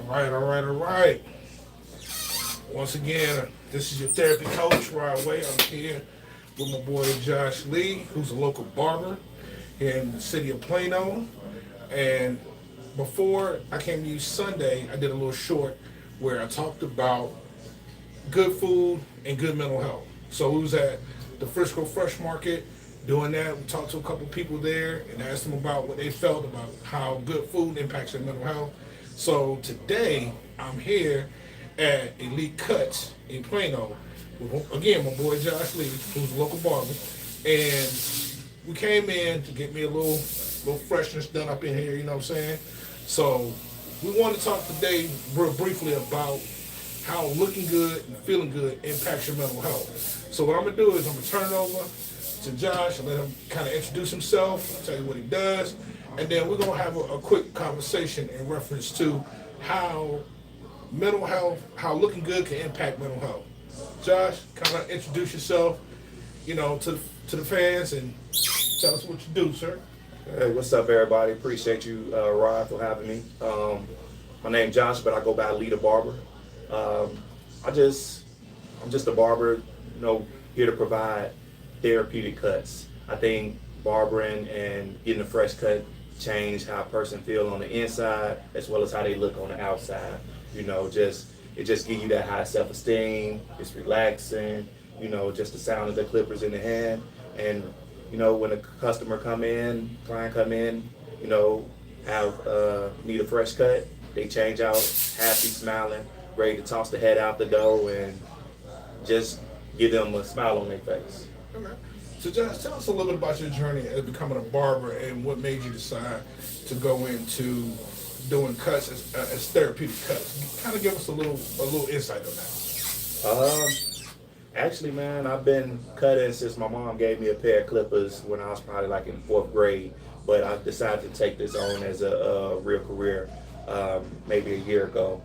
All right. Once again, this is your therapy coach, Rod Way. I'm here with my boy Josh Lee, who's a local barber here in the city of Plano. And before I came to you Sunday, I did a little short where I talked about good food and good mental health. So we was at the Frisco Fresh Market doing that. We talked to a couple people there and asked them about what they felt about how good food impacts their mental health. So today I'm here at Elite Cuts in Plano with, again, my boy Josh Lee, who's a local barber, and we came in to get me a little freshness done up in here. You know what I'm saying? So we want to talk today real briefly about how looking good and feeling good impacts your mental health. So what I'm gonna do is I'm gonna turn it over to Josh and let him kind of introduce himself, tell you what he does, and then we're gonna have a quick conversation in reference to how mental health, how looking good can impact mental health. Josh, kind of introduce yourself, to the fans and tell us what you do, sir. Hey, what's up, everybody? Appreciate you, Rod, for having me. My name's Josh, but I go by Leader Barber. Um, I'm just a barber, here to provide therapeutic cuts. I think barbering and getting a fresh cut change how a person feel on the inside as well as how they look on the outside. It just gives you that high self-esteem. It's relaxing. Just the sound of the clippers in the hand, and when a customer client come in, have need a fresh cut, they change out happy, smiling, ready to toss the head out the door and just give them a smile on their face. Okay. So Josh, tell us a little bit about your journey as becoming a barber and what made you decide to go into doing cuts as therapeutic cuts. Kind of give us a little insight on that. Actually, man, I've been cutting since my mom gave me a pair of clippers when I was probably like in fourth grade. But I decided to take this on as a real career maybe a year ago.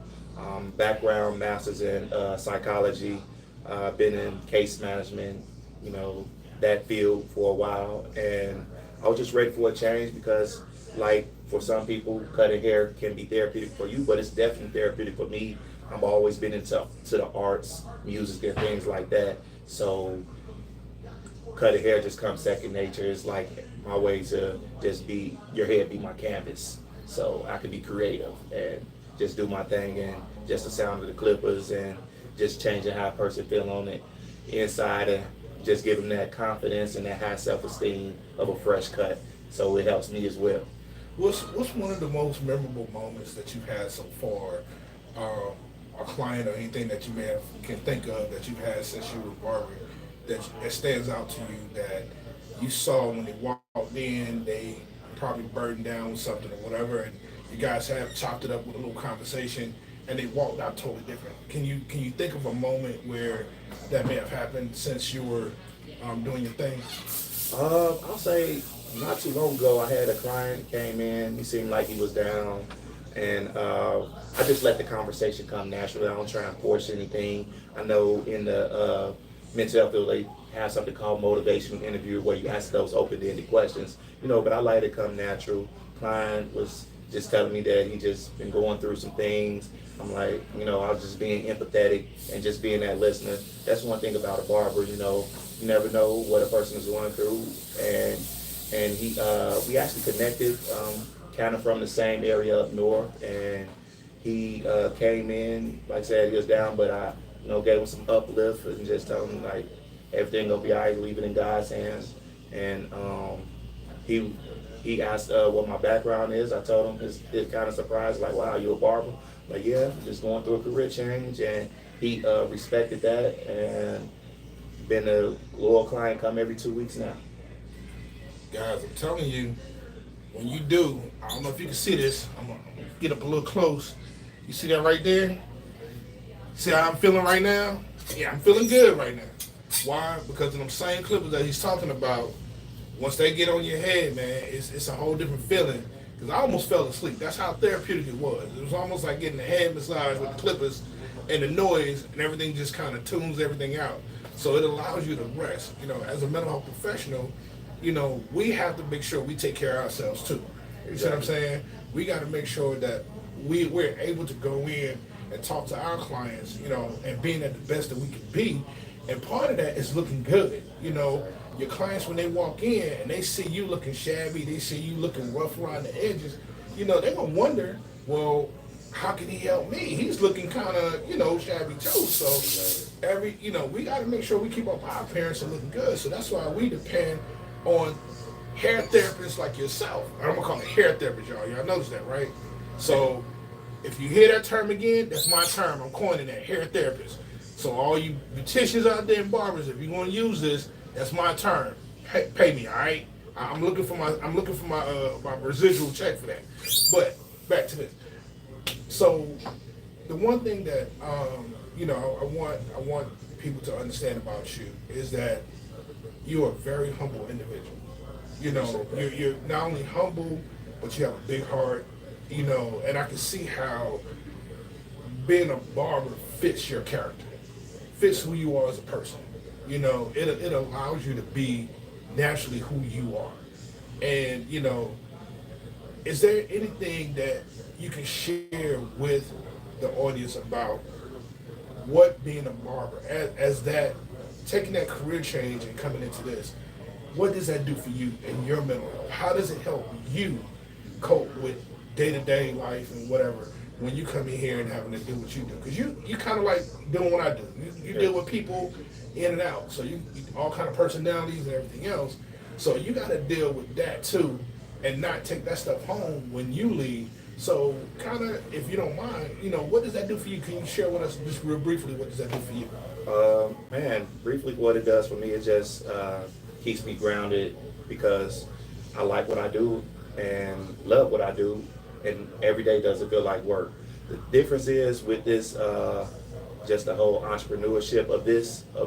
Background, master's in psychology. Been in case management, that field for a while. And I was just ready for a change because, like, for some people, cutting hair can be therapeutic for you, but it's definitely therapeutic for me. I've always been into the arts, music, and things like that. So cutting hair just comes second nature. It's like my way to just be your head, be my canvas, so I can be creative and just do my thing. And just the sound of the clippers and just changing how a person feel on it inside and just give them that confidence and that high self-esteem of a fresh cut. So it helps me as well. What's one of the most memorable moments that you've had so far? A client or anything that you can think of that you've had since you were barbering that stands out to you that you saw when they walked in, they probably burdened down with something or whatever, and you guys have chopped it up with a little conversation, and they walked out totally different. Can you think of a moment where that may have happened since you were doing your thing? I'll say not too long ago, I had a client came in. He seemed like he was down, and I just let the conversation come naturally. I don't try and force anything. I know in the mental health field they have something called motivational interview where you ask those open-ended questions, but I let it come natural. Client was just telling me that he just been going through some things. I'm like, I was just being empathetic and just being that listener. That's one thing about a barber, you never know what a person is going through. And we actually connected, kind of from the same area up north. And he came in, like I said, he was down, but I, gave him some uplift and just told him like everything gonna be all right, leave it in God's hands. And he asked what my background is. I told him his kind of surprised, like, wow, you a barber? Like, yeah, just going through a career change. And he respected that and been a loyal client, come every 2 weeks now. Guys, I'm telling you, when you do, I don't know if you can see this, I'm gonna get up a little close. You see that right there? See how I'm feeling right now? Yeah, I'm feeling good right now. Why? Because of them same clippers that he's talking about, once they get on your head, man, it's a whole different feeling. Because I almost fell asleep. That's how therapeutic it was. It was almost like getting a head massage with the clippers and the noise and everything just kind of tunes everything out. So it allows you to rest. As a mental health professional, we have to make sure we take care of ourselves too. You see what I'm saying? We got to make sure that we're able to go in and talk to our clients, and being at the best that we can be. And part of that is looking good. Your clients, when they walk in and they see you looking shabby, they see you looking rough around the edges, they're going to wonder, well, how can he help me? He's looking kind of, shabby too. So we got to make sure we keep up our appearance and looking good. So that's why we depend on hair therapists like yourself. I'm going to call it hair therapist, y'all. Y'all notice that, right? So if you hear that term again, that's my term. I'm coining that, hair therapist. So all you beauticians out there and barbers, if you want to use this, that's my term. Pay me, all right? I'm looking for my residual check for that. But back to this. So the one thing that I want people to understand about you is that you're a very humble individual. You're not only humble, but you have a big heart. And I can see how being a barber fits your character, fits who you are as a person. It allows you to be naturally who you are. And, is there anything that you can share with the audience about what being a barber, as that, taking that career change and coming into this, what does that do for you in your mental health? How does it help you cope with day-to-day life and whatever when you come in here and having to do what you do? Because you kind of like doing what I do. You deal with people in and out, so you all kind of personalities and everything else. So you got to deal with that too, and not take that stuff home when you leave. So kind of, if you don't mind, what does that do for you? Can you share with us just real briefly what does that do for you? Man, briefly what it does for me, it just keeps me grounded because I like what I do and love what I do, and every day doesn't feel like work. The difference is with this, just the whole entrepreneurship of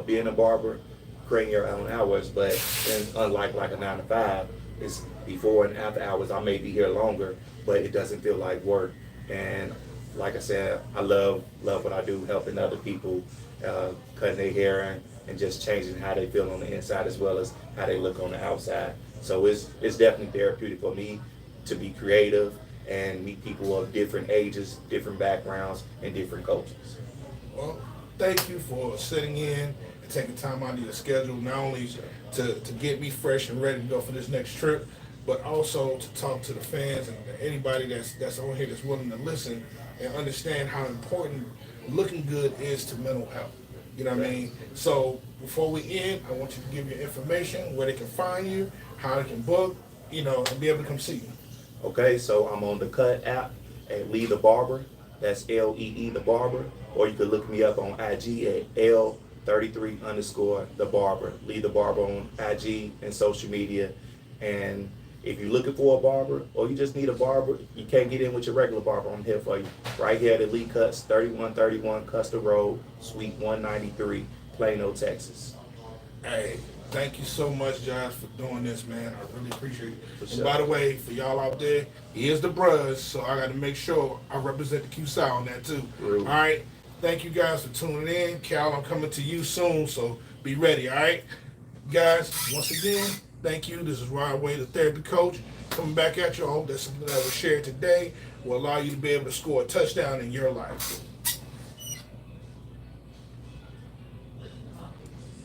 being a barber, creating your own hours, but unlike like a 9 to 5, it's before and after hours. I may be here longer, but it doesn't feel like work. And like I said, I love what I do, helping other people, cutting their hair and just changing how they feel on the inside as well as how they look on the outside. So it's definitely therapeutic for me to be creative and meet people of different ages, different backgrounds, and different cultures. Well, thank you for sitting in and taking time out of your schedule, not only to get me fresh and ready to go for this next trip, but also to talk to the fans and anybody that's on here that's willing to listen and understand how important looking good is to mental health. You know what I mean? So before we end, I want you to give your information, where they can find you, how they can book, and be able to come see you. Okay, so I'm on the Cut app at Lee the Barber. That's Lee the Barber. Or you could look me up on IG at L33_the Barber. Lee the Barber on IG and social media. And if you're looking for a barber or you just need a barber, you can't get in with your regular barber, I'm here for you. Right here at Elite Cuts, 3131 Custer Road, Suite 193, Plano, Texas. Hey, thank you so much, Josh, for doing this, man. I really appreciate it. For And sure. by the way, for y'all out there, he is the bruz, so I got to make sure I represent the Q-Side on that too. Rude. All right? Thank you guys for tuning in. Cal, I'm coming to you soon, so be ready, all right? Guys, once again, thank you. This is Ryan Wade, the therapy coach, coming back at you. I hope that something that was shared today will allow you to be able to score a touchdown in your life.